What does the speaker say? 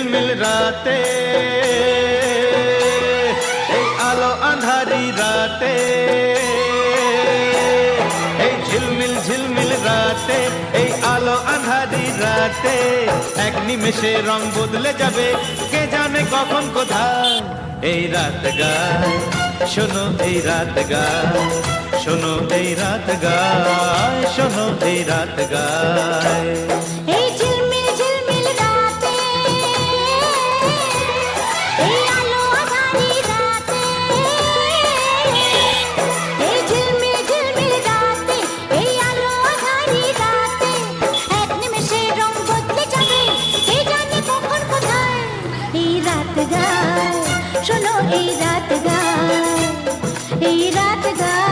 ঝিলমিল রাতে, এই আলো আঁধারি রাতে, এই ঝিলমিল রাতে, এই আলো আঁধারি রাতে, এক নিমেষে রং বদলে যাবে কে জানে কখন কোথায়। এই রাত গায়, শোনো এই রাত গায়, শোনো এই রাত গায়, শোনো এই রাত গায়। এই ঝিলমিল ঝিলমিল রাতে, এই আলো আঁধারি রাতে, এই ঝিলমিল ঝিলমিল রাতে, এই আলো আঁধারি রাতে, এক নিমেষে রং বদলে যাবে কে জানে কখন কোথায়। এই রাত গায়, শোনো এই রাত গায়, এই রাত গায়।